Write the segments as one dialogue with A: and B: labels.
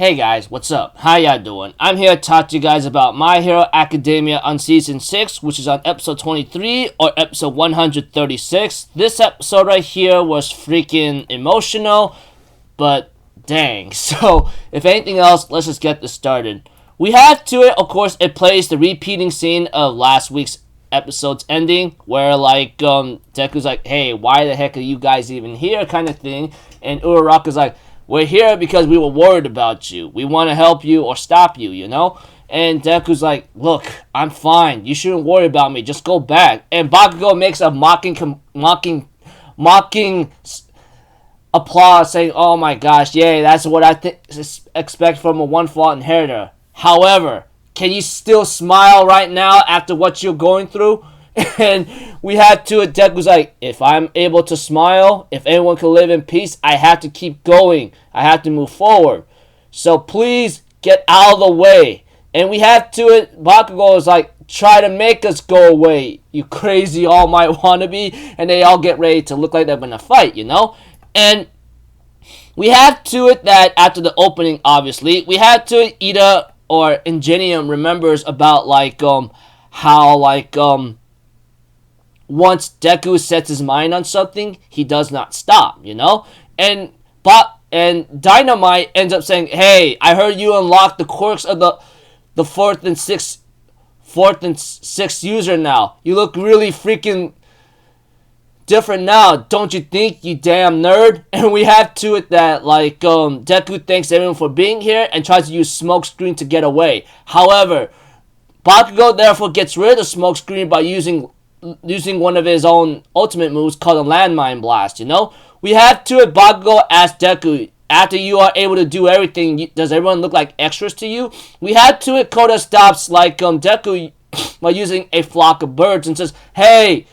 A: Hey guys, what's up? How y'all doing? I'm here to talk to you guys about My Hero Academia on Season 6, which is on Episode 23 or Episode 136. This episode right here was freaking emotional, but dang. So, if anything else, let's just get this started. We have to it, of course, it plays the repeating scene of last week's episode's ending, where Deku's like, hey, why the heck are you guys even here, kind of thing, and Uraraka's like, we're here because we were worried about you. We want to help you or stop you, you know? And Deku's like, look, I'm fine. You shouldn't worry about me. Just go back. And Bakugo makes a mocking applause saying, oh my gosh, yay, that's what I expect from a one-fault inheritor. However, can you still smile right now after what you're going through? And we had to, Deku's like, if I'm able to smile, if anyone can live in peace, I have to keep going. I have to move forward. So please get out of the way. And we had to it, Bakugo is like, try to make us go away, you crazy All Might wannabe. And they all get ready to look like they're going to fight, you know? And we had to it that after the opening, obviously, we had to Ida or Ingenium remembers about how once Deku sets his mind on something, he does not stop, you know? And Dynamite ends up saying, hey, I heard you unlocked the quirks of the fourth and sixth user now. You look really freaking different now, don't you think, you damn nerd? And we have to it that Deku thanks everyone for being here and tries to use Smokescreen to get away. However, Bakugo therefore gets rid of Smokescreen by using one of his own ultimate moves called a landmine blast, you know? We have to it, Bakugo asked Deku, after you are able to do everything, does everyone look like extras to you? We had to it, Koda stops Deku by using a flock of birds and says, hey,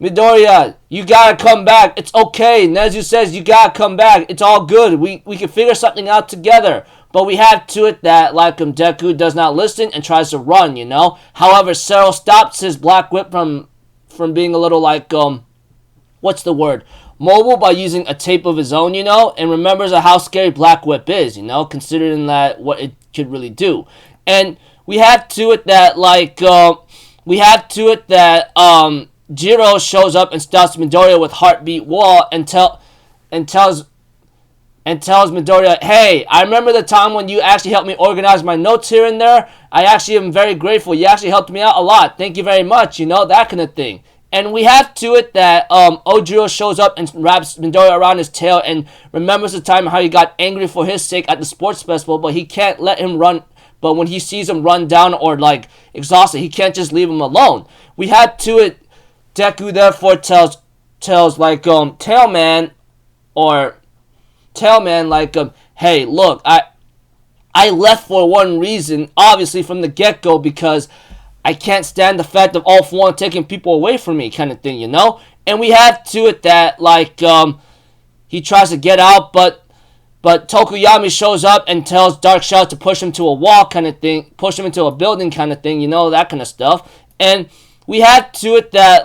A: Midoriya, you gotta come back. It's okay. Nezu says you gotta come back. It's all good. We can figure something out together. But we have to it that Deku does not listen and tries to run, you know? However, Cero stops his Black Whip from being a little what's the word? Mobile by using a tape of his own, you know? And remembers how scary Black Whip is, you know? Considering that what it could really do. And we have to it that Jiro shows up and stops Midoriya with Heartbeat Wall and tells Midoriya, hey, I remember the time when you actually helped me organize my notes here and there. I actually am very grateful. You actually helped me out a lot. Thank you very much, you know, that kind of thing. And we have to it that Ojiro shows up and wraps Midoriya around his tail and remembers the time how he got angry for his sake at the sports festival, but he can't let him run. But when he sees him run down or exhausted, he can't just leave him alone. We had to it, Deku therefore tells Tailman, hey, look, I left for one reason, obviously from the get-go, because I can't stand the fact of All For One taking people away from me, kind of thing, you know? And we have to it that, he tries to get out, but Tokuyami shows up and tells Dark Shadow to push him to a wall, kind of thing, push him into a building, kind of thing, you know, that kind of stuff. And we have to it that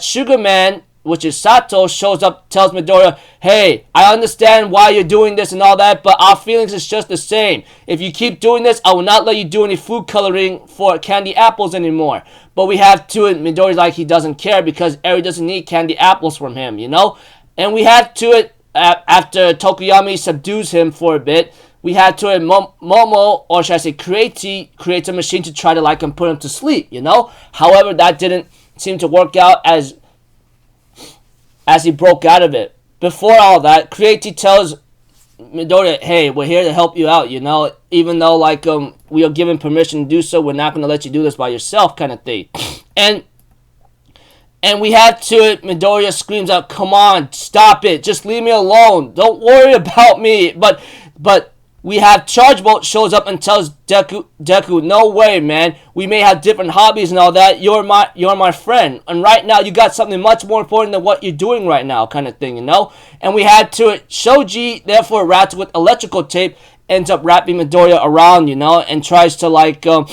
A: Sugar Man, which is Sato, shows up, tells Midoriya, hey, I understand why you're doing this and all that, but our feelings is just the same. If you keep doing this, I will not let you do any food coloring for candy apples anymore. But we have to it, Midoriya's he doesn't care because Eri doesn't need candy apples from him, you know? And we have to it, after Tokuyami subdues him for a bit, we had to Momo, or should I say Creates a machine to try to put him to sleep, you know? However, that didn't seem to work out as he broke out of it. Before all that, Creates tells Midoriya, hey, we're here to help you out, you know? Even though we are given permission to do so, we're not gonna let you do this by yourself, kind of thing. And we had to it, Midoriya screams out, come on, stop it, just leave me alone, don't worry about me. But we have Chargebolt shows up and tells Deku, no way, man. We may have different hobbies and all that. You're my friend. And right now, you got something much more important than what you're doing right now, kind of thing, you know? And we had to it. Shoji, therefore, wrapped with electrical tape, ends up wrapping Midoriya around, you know? And tries to,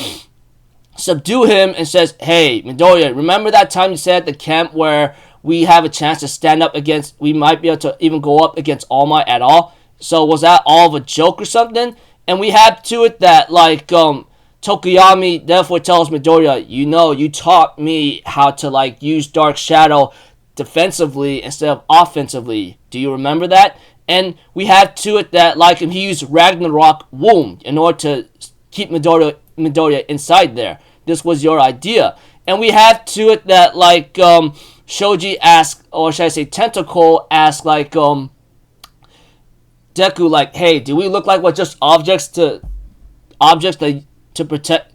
A: subdue him and says, hey, Midoriya, remember that time you said at the camp where we have a chance to stand up against, we might be able to even go up against All Might at all? So was that all of a joke or something? And we have to it that like Tokoyami therefore tells Midoriya, you taught me how to like use Dark Shadow defensively instead of offensively. Do you remember that? And we have to it that like he used Ragnarok Womb in order to keep Midoriya inside there. This was your idea. And we have to it that like Shoji asked, or should I say Tentacle asked like Deku like, hey, do we look like we're just objects to protect?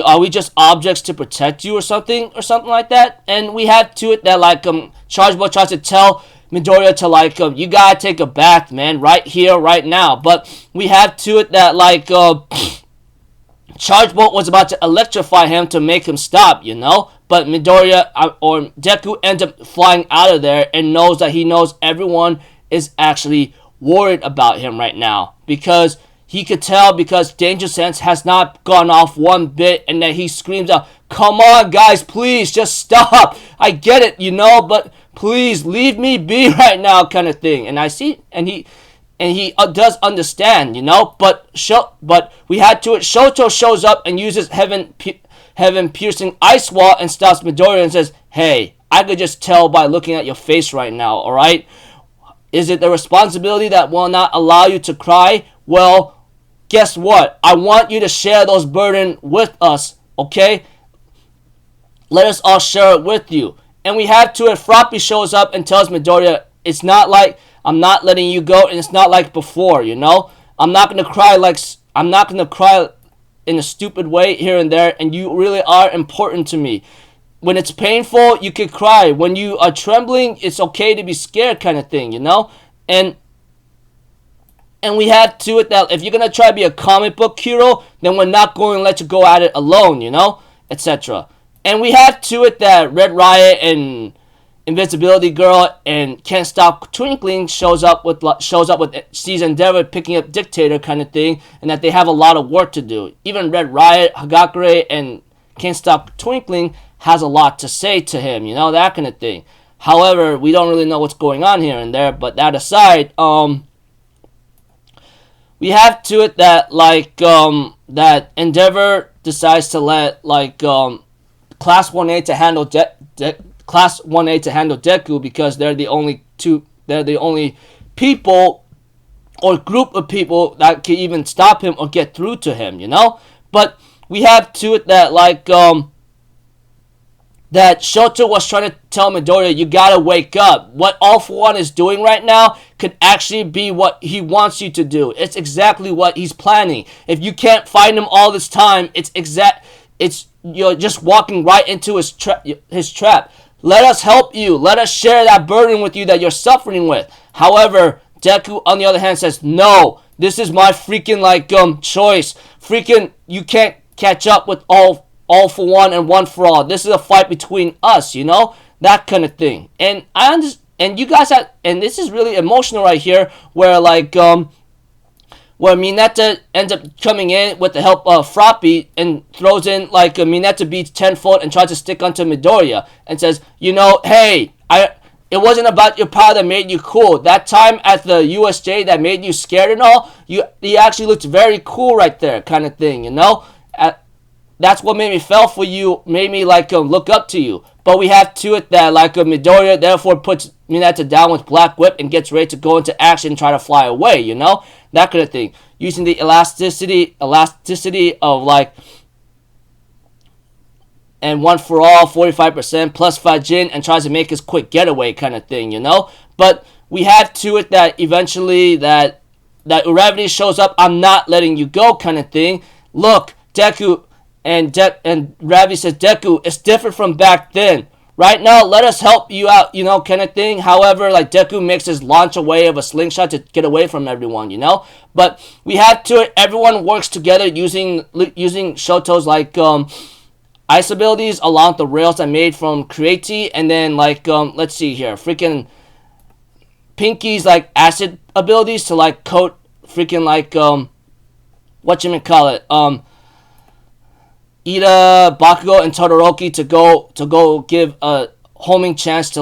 A: Are we just objects to protect you or something like that? And we have to it that like Charge Boy tries to tell Midoriya to like you gotta take a bath, man, right here, right now. But we have to it that like Charge Bolt was about to electrify him to make him stop, But Midoriya or Deku ends up flying out of there and knows that he knows everyone is actually worried about him right now. Because he could tell because Danger Sense has not gone off one bit and that he screams out, come on guys, please, just stop. I get it, but please leave me be right now kind of thing. And I see, and he does understand, but we had to it. Shoto shows up and uses heaven piercing ice wall and stops Midoriya and says, hey, I could just tell by looking at your face right now, alright? Is it the responsibility that will not allow you to cry? Well, guess what? I want you to share those burden with us, okay? Let us all share it with you. And we have to it. Froppy shows up and tells Midoriya, it's not like I'm not letting you go, and it's not like before, I'm not gonna cry in a stupid way here and there, and you really are important to me. When it's painful, you can cry. When you are trembling, it's okay to be scared kind of thing, And we have to it that if you're gonna try to be a comic book hero, then we're not going to let you go at it alone, etc. And we have to it that Red Riot and Invisibility Girl and Can't Stop Twinkling shows up with sees Endeavor picking up Dictator kind of thing, and that they have a lot of work to do. Even Red Riot, Hagakure, and Can't Stop Twinkling has a lot to say to him, that kind of thing. However, we don't really know what's going on here and there. But that aside, we have to it that like that Endeavor decides to let like Class 1A to handle Class 1A to handle Deku because they're the only people or group of people that can even stop him or get through to him, But we have to it that like that Shoto was trying to tell Midoriya, you gotta wake up. What All For One is doing right now could actually be what he wants you to do. It's exactly what he's planning. If you can't find him all this time, you're just walking right into his trap. Let us help you. Let us share that burden with you that you're suffering with. However, Deku, on the other hand, says, no, this is my freaking, choice. Freaking, you can't catch up with all for one and one for all. This is a fight between us, That kind of thing. And I understand, and you guys and this is really emotional right here, where, where Mineta ends up coming in with the help of Froppy and throws in Mineta beats 10-foot and tries to stick onto Midoriya and says, hey, it wasn't about your power that made you cool. That time at the USJ that made you scared and all, you actually looked very cool right there kind of thing, That's what made me fell for you, made me look up to you. But we have to it that Midoriya therefore puts Mineta down with Black Whip and gets ready to go into action and try to fly away, That kind of thing. Using the elasticity of and one for all, 45% plus Fajin, and tries to make his quick getaway kind of thing, But we have to it that eventually that Uravity shows up, I'm not letting you go kind of thing. Look, Deku, and Ravi says, Deku, it's different from back then. Right now, let us help you out, kind of thing. However, Deku makes his launch away of a slingshot to get away from everyone, But we have to it, everyone works together using Shoto's, ice abilities along with the rails I made from Creati. And then, let's see here, freaking Pinky's, acid abilities to, coat freaking, whatchamacallit, Ida, Bakugo, and Todoroki to go give a homing chance to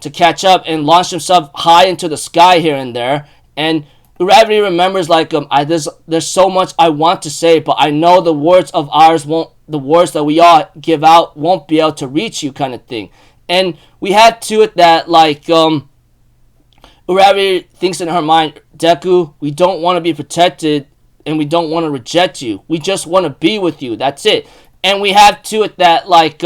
A: to catch up and launch himself high into the sky here and there. And Urarabiri remembers like there's so much I want to say, but I know the words that we all give out won't be able to reach you, kind of thing. And we had to it that like Urarabiri thinks in her mind, Deku, we don't want to be protected and we don't want to reject you. We just want to be with you. That's it. And we have to it that like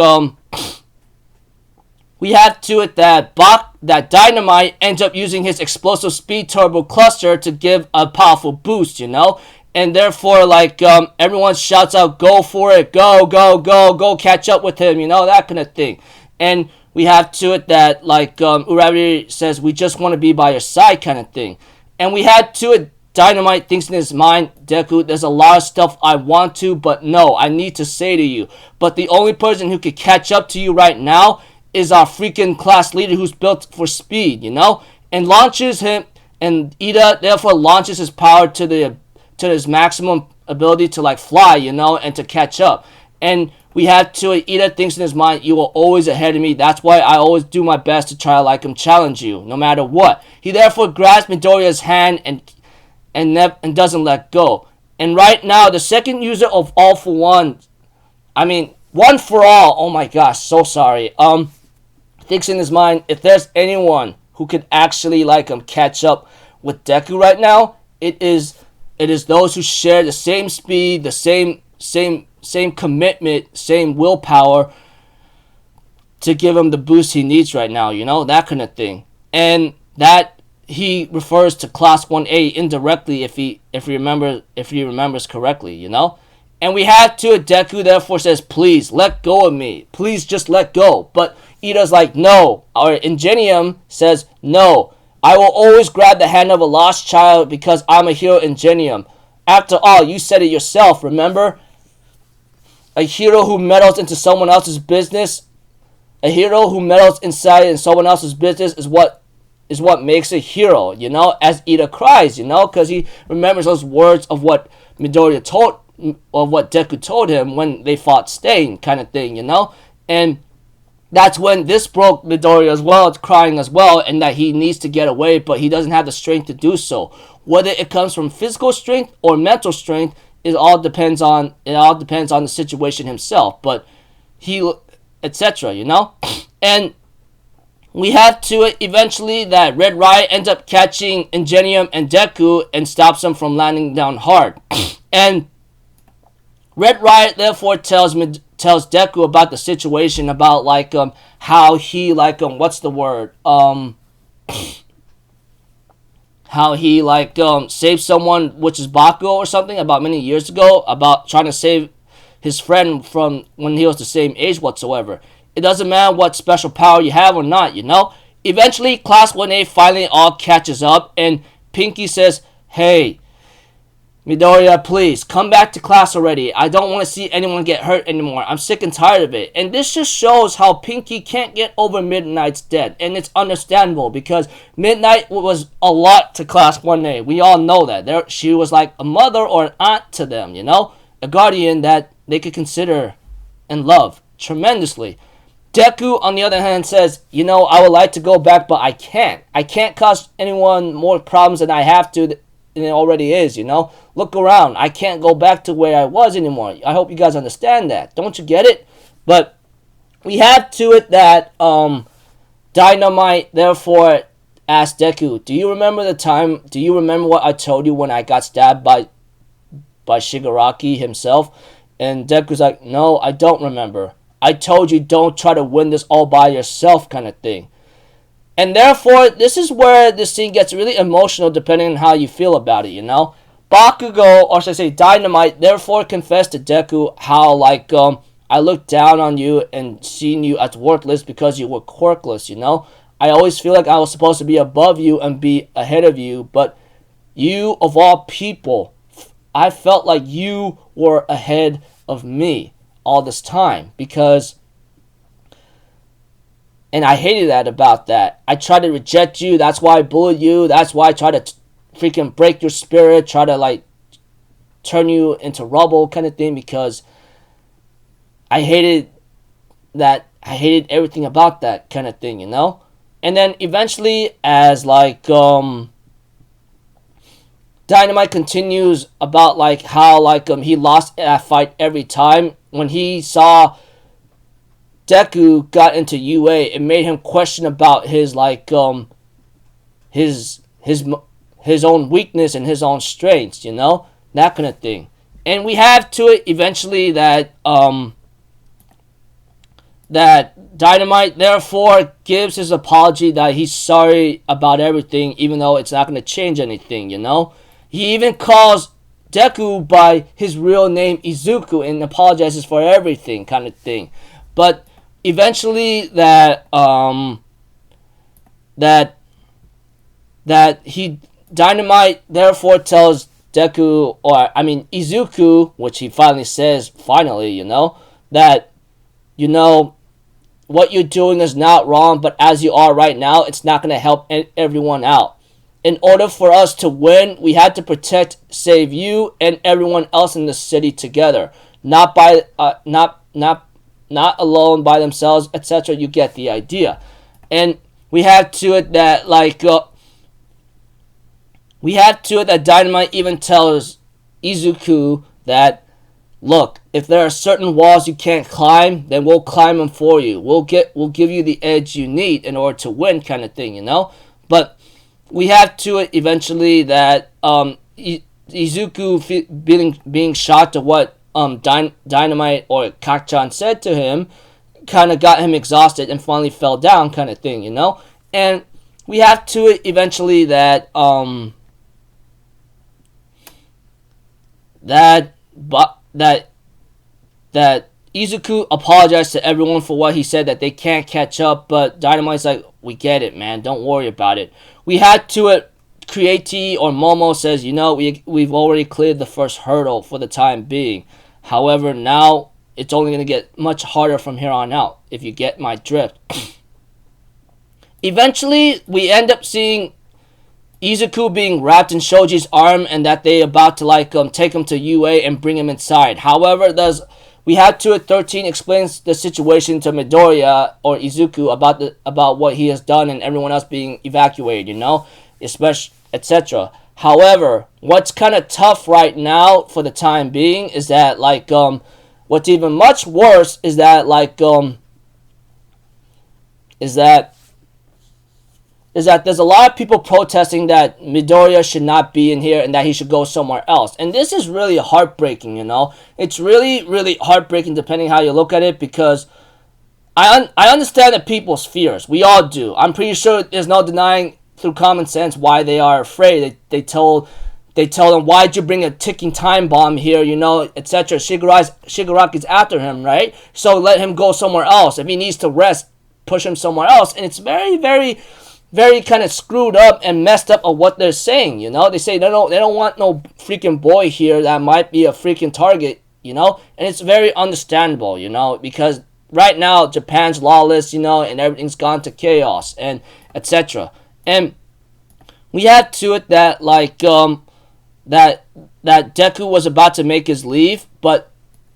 A: that Dynamite ends up using his explosive speed turbo cluster to give a powerful boost, you know? And therefore, like, everyone shouts out, go for it, go, go, go, go, catch up with him, you know, that kind of thing. And we have to it that, like, Urarabiri says, we just want to be by your side, kind of thing. And we had to it, Dynamite thinks in his mind, Deku, there's a lot of stuff I want to, but no, I need to say to you. But the only person who could catch up to you right now is our freaking class leader who's built for speed, you know? And launches him, and Ida therefore launches his power to his maximum ability to like fly, you know, and to catch up. And we have to, Ida thinks in his mind, you are always ahead of me. That's why I always do my best to try to like challenge you, no matter what. He therefore grabs Midoriya's hand and doesn't let go. And right now, the second user of All for One, One for All, oh my gosh, so sorry, thinks in his mind, if there's anyone who could actually like catch up with Deku right now, it is those who share the same speed, the same commitment, same willpower to give him the boost he needs right now, you know, that kind of thing. And that he refers to Class 1A indirectly if he remembers correctly, you know. And we have to Deku therefore says, please let go of me, please just let go. But Ida's like, no. Or Ingenium says, no. I will always grab the hand of a lost child because I'm a hero, Ingenium. After all, you said it yourself, remember? A hero who meddles into someone else's business, a hero who meddles inside in someone else's business is what makes a hero, you know? As Ida cries, you know? Because he remembers those words of what Deku told him when they fought Stain, kind of thing, you know? And that's when this broke Midoriya as well, crying as well, and that he needs to get away, but he doesn't have the strength to do so. Whether it comes from physical strength or mental strength, it all depends on the situation himself. But etc. You know, and we have to it eventually that Red Riot ends up catching Ingenium and Deku and stops them from landing down hard, and Red Riot therefore tells Deku about the situation, about like how he like what's the word how he like saved someone, which is Bakugo or something, about many years ago, about trying to save his friend from when he was the same age whatsoever. It doesn't matter what special power you have or not, you know. Eventually, Class 1A finally all catches up, and Pinky says, hey, Midoriya, please, come back to class already. I don't want to see anyone get hurt anymore. I'm sick and tired of it. And this just shows how Pinky can't get over Midnight's death. And it's understandable, because Midnight was a lot to Class 1A. We all know that. She was like a mother or an aunt to them, you know? A guardian that they could consider and love tremendously. Deku, on the other hand, says, you know, I would like to go back, but I can't. I can't cause anyone more problems than I have to than it already is, you know? Look around. I can't go back to where I was anymore. I hope you guys understand that. Don't you get it? But we have to it that Dynamite therefore asked Deku, do you remember what I told you when I got stabbed by Shigaraki himself? And Deku's like, no, I don't remember. I told you don't try to win this all by yourself, kind of thing. And therefore, this is where this scene gets really emotional depending on how you feel about it, you know? Bakugo, or should I say Dynamite, therefore confessed to Deku how, like, I looked down on you and seen you as worthless because you were quirkless, you know? I always feel like I was supposed to be above you and be ahead of you, but you, of all people, I felt like you were ahead of me all this time, because... And I hated that about that. I tried to reject you. That's why I bullied you. That's why I tried to freaking break your spirit. Try to like turn you into rubble kind of thing. Because I hated that. I hated everything about that kind of thing, you know. And then eventually, as like Dynamite continues about like how like he lost that fight every time, when he saw Deku got into UA, it made him question about his like his own weakness and his own strengths, you know, that kind of thing. And we have to it eventually that that Dynamite therefore gives his apology that he's sorry about everything, even though it's not going to change anything, you know. He even calls Deku by his real name, Izuku, and apologizes for everything, kind of thing. But eventually, Dynamite therefore tells Deku, or I mean Izuku, which he finally says, you know, that, you know, what you're doing is not wrong, but as you are right now, it's not going to help everyone out. In order for us to win, we had to protect, save you and everyone else in the city together, not alone by themselves, etc. You get the idea. And we have to it that Dynamite even tells Izuku that, look, if there are certain walls you can't climb, then we'll climb them for you. We'll give you the edge you need in order to win, kind of thing, you know. But we have to it eventually that Izuku being shocked at what Dynamite or Kakchan said to him, kind of got him exhausted and finally fell down, kind of thing, you know. And we have to it eventually that that Izuku apologized to everyone for what he said, that they can't catch up, but Dynamite's like, we get it, man, don't worry about it. We had to it, Creati or Momo says, you know, we've already cleared the first hurdle for the time being. However, now it's only going to get much harder from here on out, if you get my drift. Eventually, we end up seeing Izuku being wrapped in Shoji's arm, and that they about to take him to UA and bring him inside. However, we had to it 13 explains the situation to Midoriya or Izuku about what he has done and everyone else being evacuated, you know, especially etc. However, what's kind of tough right now for the time being is that what's even much worse is that there's a lot of people protesting that Midoriya should not be in here and that he should go somewhere else. And this is really heartbreaking, you know. It's really, really heartbreaking depending how you look at it, because I understand the people's fears. We all do. I'm pretty sure there's no denying through common sense why they are afraid. They tell them, why'd you bring a ticking time bomb here, you know, etc. Shigaraki's after him, right? So let him go somewhere else. If he needs to rest, push him somewhere else. And it's very, very, very kind of screwed up and messed up of what they're saying, you know. They say they don't want no freaking boy here that might be a freaking target, you know. And it's very understandable, you know, because right now Japan's lawless, you know, and everything's gone to chaos and etc. And we had to it that that Deku was about to make his leave, but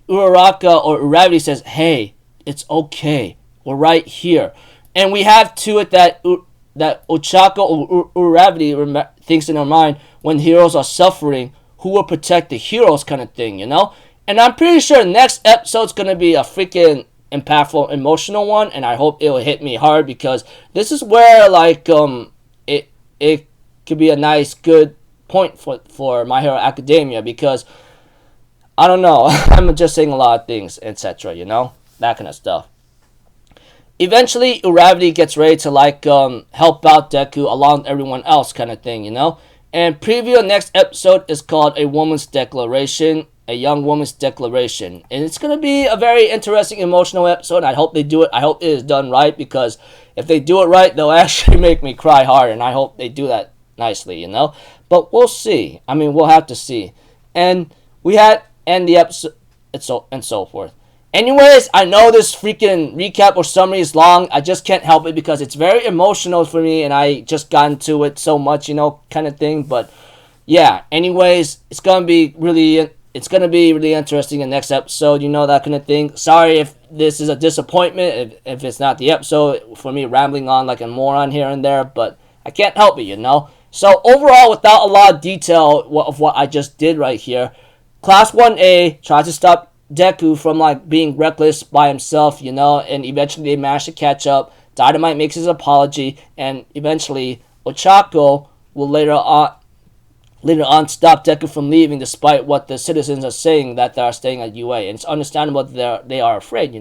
A: Uraraka or Uravity says, hey, it's okay, we're right here. And we have to it that Ochako or Uravity thinks in her mind, when heroes are suffering, who will protect the heroes, kind of thing, you know. And I'm pretty sure next episode's gonna be a freaking impactful, emotional one, and I hope it'll hit me hard, because this is where it could be a nice, good point for My Hero Academia, because I don't know, I'm just saying a lot of things, etc., you know, that kind of stuff. Eventually, Uravity gets ready to help out Deku along with everyone else, kind of thing, you know. And preview next episode is called A Woman's Declaration, a young woman's declaration, and it's gonna be a very interesting, emotional episode. I hope they do it. I hope it is done right, because if they do it right, they'll actually make me cry hard, and I hope they do that nicely, you know. But we'll see. I mean, we'll have to see. And we had end the episode and so forth. Anyways, I know this freaking recap or summary is long. I just can't help it because it's very emotional for me, and I just got into it so much, you know, kind of thing. But yeah, anyways, it's gonna be really it's going to be really interesting in the next episode, that kind of thing. Sorry if this is a disappointment, if it's not the episode, for me rambling on like a moron here and there, but I can't help it, So overall, without a lot of detail of what I just did right here, Class 1A tries to stop Deku from like being reckless by himself, and eventually they manage to catch up. Dynamite makes his apology, and eventually Ochako will later on stop Deku from leaving, despite what the citizens are saying that they are staying at UA. And it's understandable that they are afraid,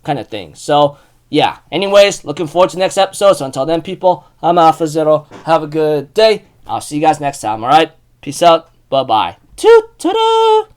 A: kind of thing. So, yeah. Anyways, looking forward to the next episode. So until then, people, I'm Alpha Zero. Have a good day. I'll see you guys next time, alright? Peace out. Bye-bye. Toot-toot-toot.